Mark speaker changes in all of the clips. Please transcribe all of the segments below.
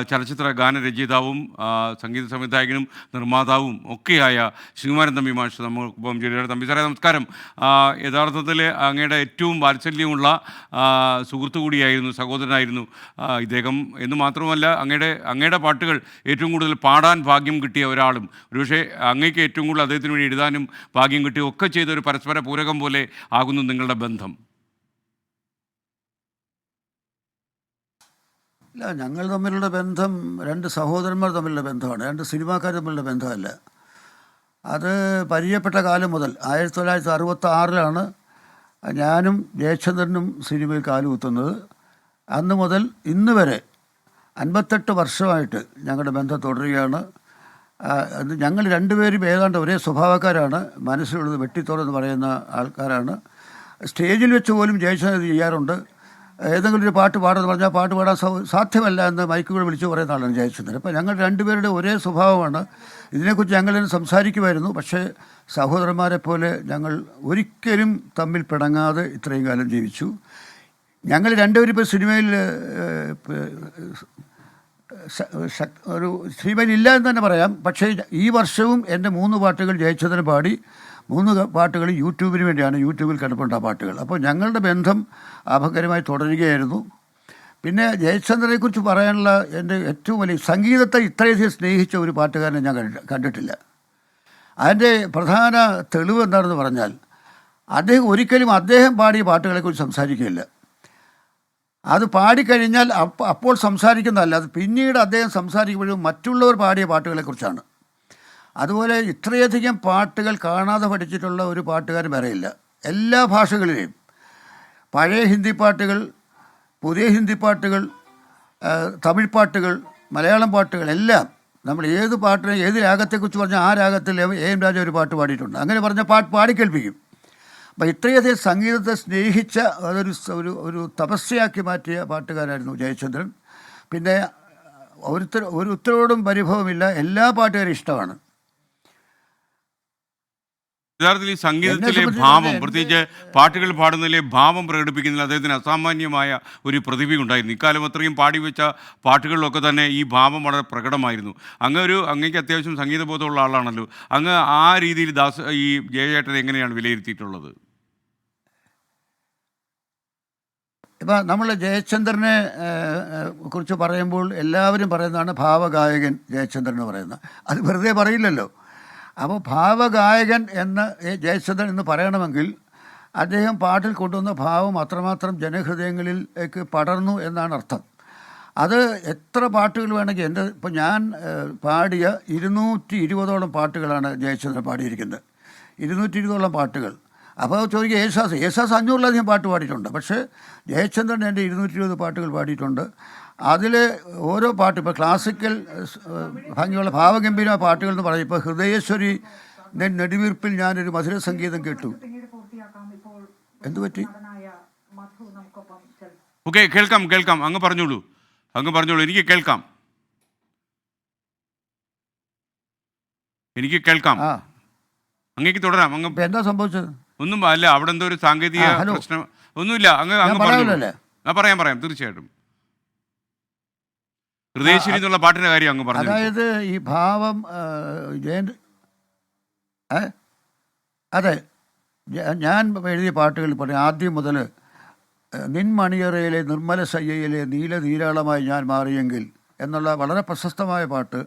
Speaker 1: ചലച്ചിത്ര ഗാനരചയിതാവും സംഗീത സംവിധായകനും നിർമ്മാതാവും ഒക്കെയായ ശ്രീകുമാരൻ തമ്പി മാഷ് നമുക്കിപ്പം ജോലിയാണ്. തമ്പി സാറേ നമസ്കാരം. യഥാർത്ഥത്തിൽ അങ്ങയുടെ ഏറ്റവും വാത്സല്യമുള്ള സുഹൃത്തു കൂടിയായിരുന്നു, സഹോദരനായിരുന്നു ഇദ്ദേഹം എന്ന് മാത്രമല്ല അങ്ങയുടെ പാട്ടുകൾ ഏറ്റവും കൂടുതൽ പാടാൻ ഭാഗ്യം കിട്ടിയ ഒരാളും ഒരുപക്ഷെ അങ്ങേക്ക് ഏറ്റവും കൂടുതൽ അദ്ദേഹത്തിന് വേണ്ടി എഴുതാനും ഭാഗ്യം കിട്ടിയ ഒക്കെ ചെയ്ത ഒരു പരസ്പര പൂരകം പോലെ ആകുന്നു നിങ്ങളുടെ ബന്ധം.
Speaker 2: ഇല്ല, ഞങ്ങൾ തമ്മിലുള്ള ബന്ധം രണ്ട് സഹോദരന്മാർ തമ്മിലുള്ള ബന്ധമാണ്, രണ്ട് സിനിമാക്കാർ തമ്മിലുള്ള ബന്ധമല്ല. അത് പരിചയപ്പെട്ട കാലം മുതൽ 1966 ഞാനും ജയചന്ദ്രനും സിനിമയിൽ കാലുകുത്തുന്നത്. അന്ന് മുതൽ ഇന്ന് വരെ 58 വർഷമായിട്ട് ഞങ്ങളുടെ ബന്ധം തുടരുകയാണ്. ഞങ്ങൾ രണ്ടുപേരും ഏതാണ്ട് ഒരേ സ്വഭാവക്കാരാണ്, മനസ്സിലുള്ളത് വെട്ടിത്തോടെന്ന് പറയുന്ന ആൾക്കാരാണ്. സ്റ്റേജിൽ വെച്ച് പോലും ജയചന്ദ്രൻ ചെയ്യാറുണ്ട്. ഏതെങ്കിലും ഒരു പാട്ട് പാടുമെന്ന് പറഞ്ഞാൽ പാട്ട് പാടാൻ സാധ്യമല്ല എന്ന് മൈക്കുകൾ വിളിച്ചു പറയുന്ന ആളാണ് ജയചന്ദ്രൻ. അപ്പോൾ ഞങ്ങൾ രണ്ടുപേരുടെ ഒരേ സ്വഭാവമാണ്. ഇതിനെക്കുറിച്ച് ഞങ്ങളിന്ന് സംസാരിക്കുമായിരുന്നു. പക്ഷേ സഹോദരന്മാരെ പോലെ ഞങ്ങൾ ഒരിക്കലും തമ്മിൽ പിണങ്ങാതെ ഇത്രയും കാലം ജീവിച്ചു. ഞങ്ങൾ രണ്ടുപേരും ഇപ്പോൾ സിനിമയിൽ ഒരു സിനിമയിലില്ല എന്ന് തന്നെ പറയാം. പക്ഷേ ഈ വർഷവും എൻ്റെ 3 പാട്ടുകൾ ജയചന്ദ്രൻ പാടി. 3 പാട്ടുകൾ യൂട്യൂബിന് വേണ്ടിയാണ്, യൂട്യൂബിൽ കിടപ്പുണ്ട് ആ പാട്ടുകൾ. അപ്പോൾ ഞങ്ങളുടെ ബന്ധം അഭകരമായി തുടരുകയായിരുന്നു. പിന്നെ ജയചന്ദ്രനെക്കുറിച്ച് പറയാനുള്ള എൻ്റെ ഏറ്റവും വലിയ, സംഗീതത്തെ ഇത്രയധികം സ്നേഹിച്ച ഒരു പാട്ടുകാരനെ ഞാൻ കണ്ടിട്ടില്ല. അതിൻ്റെ പ്രധാന തെളിവ് എന്താണെന്ന് പറഞ്ഞാൽ ഒരിക്കലും അദ്ദേഹം പാടിയ പാട്ടുകളെക്കുറിച്ച് സംസാരിക്കുകയില്ല. അത് പാടിക്കഴിഞ്ഞാൽ അപ്പോൾ സംസാരിക്കുന്നതല്ല, അത് പിന്നീട് അദ്ദേഹം സംസാരിക്കുമ്പോഴും മറ്റുള്ളവർ പാടിയ പാട്ടുകളെക്കുറിച്ചാണ്. അതുപോലെ ഇത്രയധികം പാട്ടുകൾ കാണാതെ പഠിച്ചിട്ടുള്ള ഒരു പാട്ടുകാരൻ വരെയില്ല. എല്ലാ ഭാഷകളിലെയും പഴയ ഹിന്ദി പാട്ടുകൾ, പുതിയ ഹിന്ദി പാട്ടുകൾ, തമിഴ് പാട്ടുകൾ, മലയാളം പാട്ടുകൾ എല്ലാം നമ്മൾ ഏത് പാട്ടിനെ ഏത് രാഗത്തെക്കുറിച്ച് പറഞ്ഞാൽ ആ രാഗത്തിൽ AM രാജ ഒരു പാട്ട് പാടിയിട്ടുണ്ട്. അങ്ങനെ പറഞ്ഞ പാട്ട് പാടിക്കേൾപ്പിക്കും. അപ്പം ഇത്രയധികം സംഗീതത്തെ സ്നേഹിച്ച ഒരു തപസ്യയാക്കി മാറ്റിയ പാട്ടുകാരായിരുന്നു ജയചന്ദ്രൻ. പിന്നെ ഒരുത്തരോടും പരിഭവമില്ല, എല്ലാ പാട്ടുകാരും ഇഷ്ടമാണ്.
Speaker 1: യഥാർത്ഥത്തിൽ ഈ സംഗീതത്തിലെ ഭാവം, പ്രത്യേകിച്ച് പാട്ടുകൾ പാടുന്നതിലെ ഭാവം പ്രകടിപ്പിക്കുന്നതിൽ അദ്ദേഹത്തിന് അസാമാന്യമായ ഒരു പ്രതിഭയുണ്ടായിരുന്നു. ഇക്കാലം അത്രയും പാടിവെച്ച പാട്ടുകളിലൊക്കെ തന്നെ ഈ ഭാവം വളരെ പ്രകടമായിരുന്നു. അങ്ങേക്ക് അത്യാവശ്യം സംഗീതബോധമുള്ള ആളാണല്ലോ. അങ്ങ് ആ രീതിയിൽ ഈ ജയചേട്ടനെ എങ്ങനെയാണ് വിലയിരുത്തിയിട്ടുള്ളത്?
Speaker 2: ഇപ്പം നമ്മൾ ജയചന്ദ്രനെ കുറിച്ച് പറയുമ്പോൾ എല്ലാവരും പറയുന്നതാണ് ഭാവഗായകൻ ജയചന്ദ്രൻ എന്ന് പറയുന്നത്. അത് വെറുതെ പറയില്ലല്ലോ. അപ്പോൾ ഭാവഗായകൻ എന്ന് ജയചന്ദ്രൻ എന്ന് പറയണമെങ്കിൽ അദ്ദേഹം പാട്ടിൽ കൊണ്ടുവന്ന ഭാവം അത്രമാത്രം ജനഹൃദയങ്ങളിലേക്ക് പടർന്നു എന്നാണ് അർത്ഥം. അത് എത്ര പാട്ടുകൾ വേണമെങ്കിൽ ഇപ്പോൾ ഞാൻ പാടിയ 220ഓളം പാട്ടുകളാണ് ജയചന്ദ്രൻ പാടിയിരിക്കുന്നത്. 220ഓളം പാട്ടുകൾ. അപ്പോൾ ചോദിക്കുക യേശുദാസ് 500-ലധികം പാട്ട് പാടിയിട്ടുണ്ട്. പക്ഷേ ജയചന്ദ്രൻ എൻ്റെ 220 പാട്ടുകൾ പാടിയിട്ടുണ്ട്. അതിൽ ഓരോ പാട്ട് ഇപ്പോൾ ക്ലാസിക്കൽ ഭംഗിയുള്ള ഭാവഗംഭീരമായ പാട്ടുകൾ എന്ന് പറയും. ഇപ്പോൾ ഹൃദയേശ്വരി നെടുവീർപ്പിൽ ഞാനൊരു മധുര സംഗീതം കേട്ടു. എന്തു പറ്റി?
Speaker 1: ഓക്കെ, കേൾക്കാം. അങ്ങ് പറഞ്ഞോളൂ. എനിക്ക് കേൾക്കാം. അങ്ങേക്ക് തുടരാം.
Speaker 2: എന്താ സംഭവിച്ചത്?
Speaker 1: ഒന്നും അല്ല, അവിടെ എന്തോ ഒരു സാങ്കേതിക പ്രശ്നം. ഒന്നുമില്ല, അങ്ങ് പറയാം തീർച്ചയായിട്ടും. ഹൃദയശ്വരി എന്നുള്ള പാട്ടിന്റെ കാര്യം അങ്ങ് പറഞ്ഞു.
Speaker 2: അതായത് ഈ ഭാവം അതെ, ഞാൻ എഴുതിയ പാട്ടുകൾ പറയും. ആദ്യം മുതൽ നിൻമണിയറയിലെ നിർമ്മല ശയ്യയിലെ നീലനീരാളമായി ഞാൻ മാറിയെങ്കിൽ എന്നുള്ള വളരെ പ്രശസ്തമായ പാട്ട്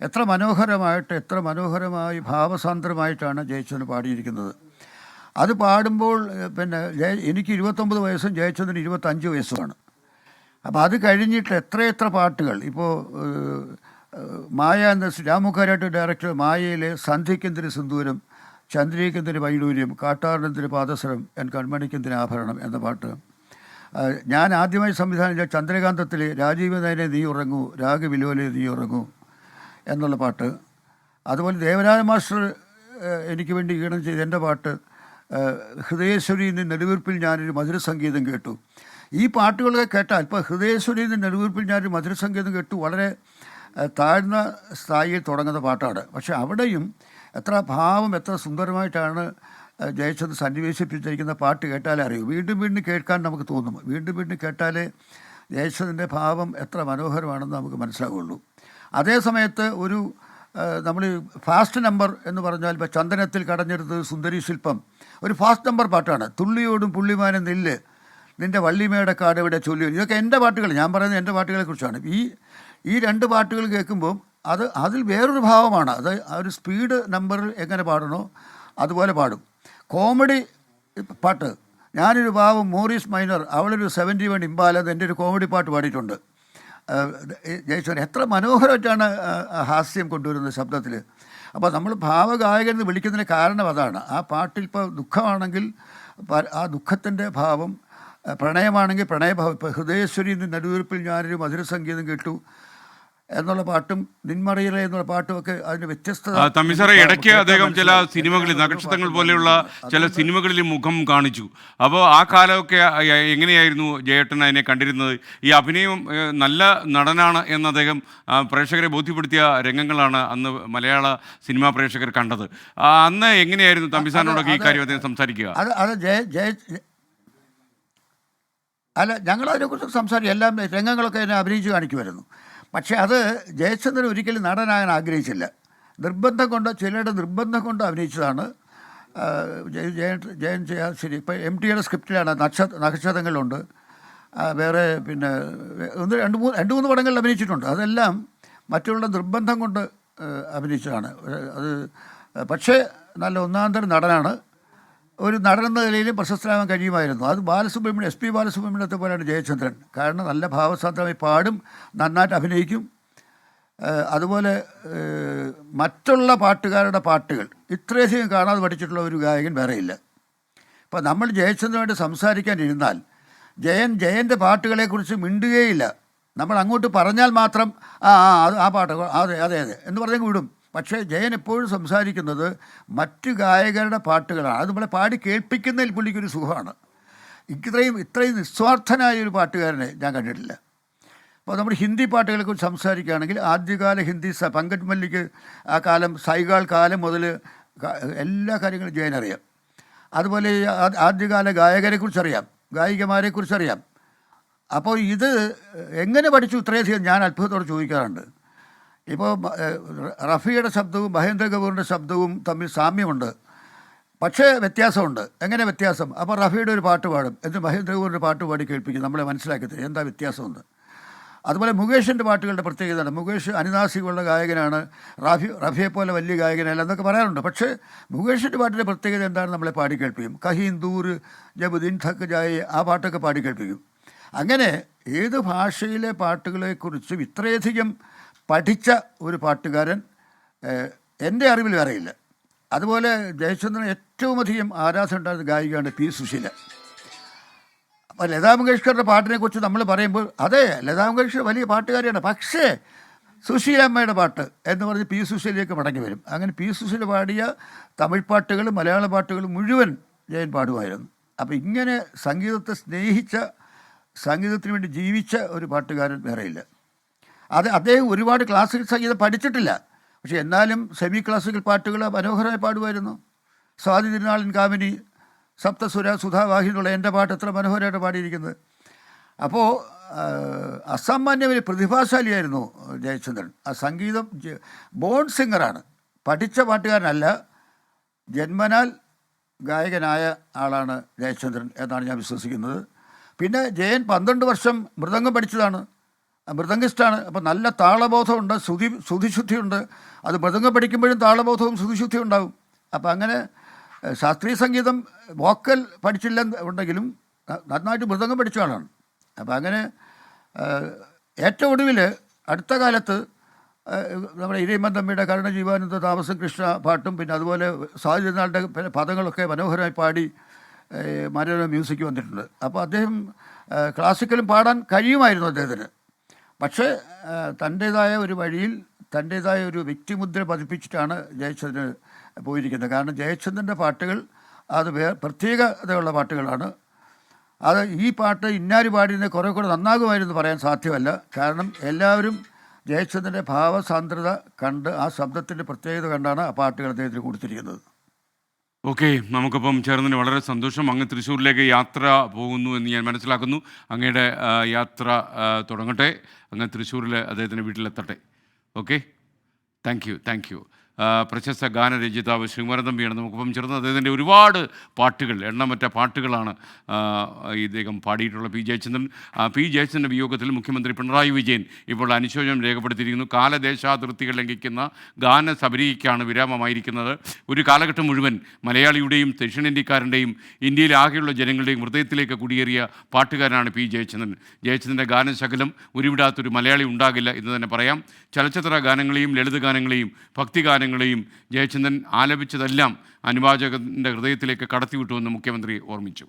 Speaker 2: എത്ര മനോഹരമായി ഭാവസാന്ദ്രമായിട്ടാണ് ജയചന്ദ്രൻ പാടിയിരിക്കുന്നത്. അത് പാടുമ്പോൾ പിന്നെ എനിക്ക് 29 വയസ്സും ജയചന്ദ്രന് 25 വയസ്സുമാണ്. അപ്പോൾ അത് കഴിഞ്ഞിട്ട് എത്ര പാട്ടുകൾ. ഇപ്പോൾ മായ എന്ന രാമുഖാരായിട്ട് ഡയറക്ടർ മായയിലെ സന്ധ്യയ്ക്കെന്തിന് സിന്ദൂരം, ചന്ദ്രികയ്ക്കെന്തിന് വൈഡൂര്യം, കാട്ടാറിനെന്തിന് പാദസരം, എൻ കൺമണിക്കെന്തിന് ആഭരണം എന്ന പാട്ട്. ഞാൻ ആദ്യമായി സംവിധാനം ചെയ്ത ചന്ദ്രകാന്തത്തിലെ രാജീവ് നയനെ നീ ഉറങ്ങൂ, രാഗവിലോലെ നീ ഉറങ്ങൂ എന്നുള്ള പാട്ട്. അതുപോലെ ദേവരാജ മാസ്റ്റർ എനിക്ക് വേണ്ടി ഈണം ചെയ്ത എൻ്റെ പാട്ട് ഹൃദയേശ്വരിയിൽ നിന്ന് നെടുവീർപ്പിൽ ഞാനൊരു മധുര സംഗീതം കേട്ടു. ഈ പാട്ടുകളൊക്കെ കേട്ടാൽ ഇപ്പോൾ ഹൃദയേശ്വരിയിൽ നിന്ന് നെടുവീർപ്പിൽ ഞാനൊരു മധുര സംഗീതം കേട്ടു വളരെ താഴ്ന്ന സ്ഥായിയിൽ തുടങ്ങുന്ന പാട്ടാണ്. പക്ഷെ അവിടെയും എത്ര ഭാവം, എത്ര സുന്ദരമായിട്ടാണ് ജയചന്ദ്രൻ സന്നിവേശിപ്പിച്ചിരിക്കുന്ന പാട്ട് കേട്ടാലേ അറിയൂ. വീണ്ടും കേൾക്കാൻ നമുക്ക് തോന്നും. വീണ്ടും കേട്ടാലേ ജയചന്ദ്രൻ്റെ ഭാവം എത്ര മനോഹരമാണെന്ന് നമുക്ക് മനസ്സിലാവുള്ളൂ. അതേ സമയത്ത് ഒരു നമ്മൾ ഫാസ്റ്റ് നമ്പർ എന്ന് പറഞ്ഞാൽ ഇപ്പോൾ ചന്ദനത്തിൽ കടഞ്ഞെടുത്ത് സുന്ദരി ശില്പം ഒരു ഫാസ്റ്റ് നമ്പർ പാട്ടാണ്. തുള്ളിയോടും പുള്ളിമാനം നെല്ല് നിൻ്റെ വള്ളിമയുടെ കാട് ഇവിടെ ചൊല്ലി. ഇതൊക്കെ എൻ്റെ പാട്ടുകൾ, ഞാൻ പറയുന്നത് എൻ്റെ പാട്ടുകളെക്കുറിച്ചാണ്. ഈ രണ്ട് പാട്ടുകൾ കേൾക്കുമ്പോൾ അതിൽ വേറൊരു ഭാവമാണ്. അത് ആ ഒരു സ്പീഡ് നമ്പറിൽ എങ്ങനെ പാടണോ അതുപോലെ പാടും. കോമഡി പാട്ട്, ഞാനൊരു പാവം മോറിസ് മൈനർ, അവളൊരു 71 ഇമ്പാല, എൻ്റെ ഒരു കോമഡി പാട്ട് പാടിയിട്ടുണ്ട്. ജയചന്ദ്രൻ എത്ര മനോഹരമായിട്ടാണ് ഹാസ്യം കൊണ്ടുവരുന്നത് ശബ്ദത്തിൽ. അപ്പോൾ നമ്മൾ ഭാവഗായകൻ എന്ന് വിളിക്കുന്നതിന് കാരണം അതാണ്. ആ പാട്ടിൽ ഇപ്പോൾ ദുഃഖമാണെങ്കിൽ ആ ദുഃഖത്തിൻ്റെ ഭാവം, പ്രണയമാണെങ്കിൽ പ്രണയഭാവം. ഇപ്പോൾ ഹൃദയേശ്വരി നെടുവീർപ്പിൽ ഞാനൊരു മധുരസംഗീതം കേട്ടു എന്നുള്ള പാട്ടും നിന്മറിയലെ എന്നുള്ള പാട്ടും ഒക്കെ അതിന് വ്യത്യസ്തത.
Speaker 1: തമ്പിസാറെ, ഇടയ്ക്ക് അദ്ദേഹം ചില സിനിമകളിൽ, നക്ഷത്രങ്ങൾ പോലെയുള്ള ചില സിനിമകളിൽ മുഖം കാണിച്ചു. അപ്പോൾ ആ കാലമൊക്കെ എങ്ങനെയായിരുന്നു ജയേട്ടൻ അതിനെ കണ്ടിരുന്നത്? ഈ അഭിനയം നല്ല നടനാണ് എന്ന് അദ്ദേഹം പ്രേക്ഷകരെ ബോധ്യപ്പെടുത്തിയ രംഗങ്ങളാണ് അന്ന് മലയാള സിനിമാ പ്രേക്ഷകർ കണ്ടത്. അന്ന് എങ്ങനെയായിരുന്നു തമ്പിസാറിനോടൊക്കെ ഈ കാര്യം അദ്ദേഹം സംസാരിക്കുക?
Speaker 2: അല്ല, ഞങ്ങളതിനെക്കുറിച്ച് സംസാരിക്കും. എല്ലാം രംഗങ്ങളൊക്കെ എന്നെ അഭിനയിച്ച് കാണിക്കുമായിരുന്നു. പക്ഷേ അത് ജയചന്ദ്രൻ ഒരിക്കലും നടനാകാൻ ആഗ്രഹിച്ചില്ല. നിർബന്ധം കൊണ്ട്, ചിലരുടെ നിർബന്ധം കൊണ്ട് അഭിനയിച്ചതാണ്. ജയൻ ചെയ്യാൻ ശരി. ഇപ്പോൾ MTയുടെ സ്ക്രിപ്റ്റിലാണ് നക്ഷത്രങ്ങളുണ്ട്, വേറെ പിന്നെ രണ്ട് മൂന്ന് പടങ്ങളിൽ അഭിനയിച്ചിട്ടുണ്ട്. അതെല്ലാം മറ്റുള്ള നിർബന്ധം കൊണ്ട് അഭിനയിച്ചതാണ്. അത് പക്ഷേ നല്ല ഒന്നാന്തരം നടനാണ്. ഒരു നടനെന്ന നിലയിലും പ്രശസ്തനാകാൻ കഴിയുമായിരുന്നു. അത് ബാലസുബ്രഹ്മണ്യം, SP ബാലസുബ്രഹ്മണ്യത്തെ പോലെയാണ് ജയചന്ദ്രൻ. കാരണം നല്ല ഭാവസാന്ദ്രമായി പാടും, നന്നായിട്ട് അഭിനയിക്കും. അതുപോലെ മറ്റുള്ള പാട്ടുകാരുടെ പാട്ടുകൾ ഇത്രയധികം കാണാതെ പഠിച്ചിട്ടുള്ള ഒരു ഗായകൻ വേറെയില്ല. ഇപ്പോൾ നമ്മൾ ജയചന്ദ്രനുമായിട്ട് സംസാരിക്കാനിരുന്നാൽ ജയൻ്റെ പാട്ടുകളെക്കുറിച്ച് മിണ്ടുകയില്ല. നമ്മൾ അങ്ങോട്ട് പറഞ്ഞാൽ മാത്രം ആ പാട്ട് അതെ അതെ അതെ എന്ന് പറഞ്ഞെങ്കിൽ വിടും. പക്ഷേ ജയൻ എപ്പോഴും സംസാരിക്കുന്നത് മറ്റു ഗായകരുടെ പാട്ടുകളാണ്. അത് നമ്മളെ പാടി കേൾപ്പിക്കുന്നതിൽ പുള്ളിക്കൊരു സുഖമാണ്. ഇത്രയും നിസ്വാർത്ഥനായ ഒരു പാട്ടുകാരനെ ഞാൻ കണ്ടിട്ടില്ല. അപ്പോൾ നമ്മൾ ഹിന്ദി പാട്ടുകളെക്കുറിച്ച് സംസാരിക്കുകയാണെങ്കിൽ ആദ്യകാല ഹിന്ദി പങ്കജ് മല്ലിക്ക് ആ കാലം, സൈഗാൾ കാലം മുതൽ എല്ലാ കാര്യങ്ങളും ജയൻ അറിയാം. അതുപോലെ ആദ്യകാല ഗായകരെക്കുറിച്ചറിയാം, ഗായികമാരെക്കുറിച്ചറിയാം. അപ്പോൾ ഇത് എങ്ങനെ പഠിച്ചു ഇത്രയധികം ഞാൻ അത്ഭുതത്തോടെ ചോദിക്കാറുണ്ട്. ഇപ്പോൾ റഫിയുടെ ശബ്ദവും മഹേന്ദ്ര കപൂറിൻ്റെ ശബ്ദവും തമ്മിൽ സാമ്യമുണ്ട്, പക്ഷേ വ്യത്യാസമുണ്ട്. എങ്ങനെ വ്യത്യാസം? അപ്പോൾ റഫിയുടെ ഒരു പാട്ട് പാടും, എന്നിട്ട് മഹേന്ദ്ര കപൂറിൻ്റെ പാട്ട് പാടി കേൾപ്പിക്കും, നമ്മളെ മനസ്സിലാക്കി തരും എന്താ വ്യത്യാസമുണ്ട്. അതുപോലെ മുകേഷിൻ്റെ പാട്ടുകളുടെ പ്രത്യേകതയാണ്. മുകേഷ് അനുനാസികമുള്ള ഗായകനാണ്, റഫിയെപ്പോലെ വലിയ ഗായകനല്ല എന്നൊക്കെ പറയാറുണ്ട്. പക്ഷേ മുകേഷിൻ്റെ പാട്ടിൻ്റെ പ്രത്യേകത എന്താണെന്ന് നമ്മളെ പാടി കേൾപ്പിക്കും. കഹീൻ ദൂർ ജബ് ദിൻ ഥക്ക് ജായേ, ആ പാട്ടൊക്കെ പാടി കേൾപ്പിക്കും. അങ്ങനെ ഏത് ഭാഷയിലെ പാട്ടുകളെക്കുറിച്ചും ഇത്രയധികം പഠിച്ച ഒരു പാട്ടുകാരൻ എൻ്റെ അറിവിൽ വേറെയില്ല. അതുപോലെ ജയചന്ദ്രൻ ഏറ്റവും അധികം ആരാധന ഉണ്ടായിരുന്ന ഗായികയാണ് P. സുശീല. അപ്പോൾ ലതാ മങ്കേഷ്കറുടെ പാട്ടിനെക്കുറിച്ച് നമ്മൾ പറയുമ്പോൾ അതെ, ലതാ മങ്കേഷ്കർ വലിയ പാട്ടുകാരിയാണ്, പക്ഷേ സുശീലമ്മയുടെ പാട്ട് എന്ന് പറഞ്ഞ് P. സുശീലയിലേക്ക് മടങ്ങി വരും. അങ്ങനെ P. സുശീല പാടിയ തമിഴ് പാട്ടുകളും മലയാള പാട്ടുകളും മുഴുവൻ ജയൻ പാടുമായിരുന്നു. അപ്പോൾ ഇങ്ങനെ സംഗീതത്തെ സ്നേഹിച്ച, സംഗീതത്തിന് വേണ്ടി ജീവിച്ച ഒരു പാട്ടുകാരൻ വേറെയില്ല. അദ്ദേഹം ഒരുപാട് ക്ലാസിക്കൽ സംഗീതം പഠിച്ചിട്ടില്ല, പക്ഷെ എന്നാലും സെമി ക്ലാസിക്കൽ പാട്ടുകൾ മനോഹരമായി പാടുമായിരുന്നു. സ്വാതി തിരുനാളിൻ കാമിനി, സപ്തസുര, സുധാവാഹി എന്നുള്ള എൻ്റെ പാട്ട് എത്ര മനോഹരമായിട്ട് പാടിയിരിക്കുന്നത്. അപ്പോൾ അസാമാന്യ പ്രതിഭാശാലിയായിരുന്നു ജയചന്ദ്രൻ. ആ സംഗീതം ബോൺ സിംഗറാണ്, പഠിച്ച പാട്ടുകാരനല്ല, ജന്മനാൽ ഗായകനായ ആളാണ് ജയചന്ദ്രൻ എന്നാണ് ഞാൻ വിശ്വസിക്കുന്നത്. പിന്നെ ജയൻ 12 വർഷം മൃദംഗം പഠിച്ചതാണ്, മൃദംഗിസ്റ്റാണ്. അപ്പോൾ നല്ല താളബോധമുണ്ട്, ശ്രുതിശുദ്ധിയുണ്ട്. അത് മൃദംഗം പഠിക്കുമ്പോഴും താളബോധവും ശ്രുതിശുദ്ധിയും ഉണ്ടാകും. അപ്പോൾ അങ്ങനെ ശാസ്ത്രീയ സംഗീതം വോക്കൽ പഠിച്ചില്ല ഉണ്ടെങ്കിലും നന്നായിട്ട് മൃദംഗം പഠിച്ച ആളാണ്. അപ്പോൾ അങ്ങനെ ഏറ്റവും ഒടുവിൽ അടുത്ത കാലത്ത് നമ്മുടെ ഇരയിമ്മൻ തമ്മിയുടെ കരുണജീവാനന്ദ താമസം കൃഷ്ണ പാട്ടും പിന്നെ അതുപോലെ സ്വാതിനാളുടെ പദങ്ങളൊക്കെ മനോഹരമായി പാടി മനോരമ മ്യൂസിക് വന്നിട്ടുണ്ട്. അപ്പോൾ അദ്ദേഹം ക്ലാസിക്കലും പാടാൻ കഴിയുമായിരുന്നു അദ്ദേഹത്തിന്. പക്ഷേ തൻ്റേതായ ഒരു വഴിയിൽ തൻ്റേതായ ഒരു വ്യക്തിമുദ്ര പതിപ്പിച്ചിട്ടാണ് ജയചന്ദ്രൻ പോയിരിക്കുന്നത്. കാരണം ജയചന്ദ്രൻ്റെ പാട്ടുകൾ അത് പ്രത്യേകതയുള്ള പാട്ടുകളാണ്. അത് ഈ പാട്ട് ഇന്നാര് പാടിയത് കുറേ കൂടെ നന്നാകുമായിരുന്നു പറയാൻ സാധ്യമല്ല. കാരണം എല്ലാവരും ജയചന്ദ്രൻ്റെ ഭാവസാന്ദ്രത കണ്ട് ആ ശബ്ദത്തിൻ്റെ പ്രത്യേകത കണ്ടാണ് ആ പാട്ടുകൾ അദ്ദേഹത്തിന് കൊടുത്തിരിക്കുന്നത്.
Speaker 1: ഓക്കെ, നമുക്കിപ്പം ചേർന്നതിന് വളരെ സന്തോഷം. അങ്ങ് തൃശ്ശൂരിലേക്ക് യാത്ര പോകുന്നു എന്ന് ഞാൻ മനസ്സിലാക്കുന്നു. അങ്ങയുടെ യാത്ര തുടങ്ങട്ടെ. അങ്ങ് തൃശ്ശൂരിൽ അദ്ദേഹത്തിൻ്റെ വീട്ടിലെത്തട്ടെ. Okay, thank you. പ്രശസ്ത ഗാനരചയിതാവ് ശ്രീകുമാരൻ തമ്പിയാണ് നമുക്കിപ്പം ചേർന്നത്. അദ്ദേഹത്തിൻ്റെ ഒരുപാട് പാട്ടുകൾ, എണ്ണമറ്റ പാട്ടുകളാണ് ഇദ്ദേഹം പാടിയിട്ടുള്ള പി ജയചന്ദ്രൻ്റെ വിയോഗത്തിൽ മുഖ്യമന്ത്രി പിണറായി വിജയൻ ഇപ്പോൾ അനുശോചനം രേഖപ്പെടുത്തിയിരിക്കുന്നു. കാലദേശാതിർത്തികൾ ലംഘിക്കുന്ന ഗാനസബരിക്കാണ് വിരാമമായിരിക്കുന്നത്. ഒരു കാലഘട്ടം മുഴുവൻ മലയാളിയുടെയും ദക്ഷിണേന്ത്യക്കാരൻ്റെയും ഇന്ത്യയിലെ ആകെയുള്ള ജനങ്ങളുടെയും ഹൃദയത്തിലേക്ക് കുടിയേറിയ പാട്ടുകാരനാണ് പി ജയചന്ദ്രൻ. ജയചന്ദ്രൻ്റെ ഗാനശകലം ഉരുവിടാത്തൊരു മലയാളി ഉണ്ടാകില്ല എന്ന് തന്നെ പറയാം. ചലച്ചിത്ര ഗാനങ്ങളെയും ലളിതഗാനങ്ങളെയും ഭക്തിഗാനങ്ങളെയും ജയചന്ദ്രൻ ആലപിച്ചതെല്ലാം അനുവാചകൻ്റെ ഹൃദയത്തിലേക്ക് കടത്തിവിട്ടുവെന്ന് മുഖ്യമന്ത്രി ഓർമ്മിച്ചു.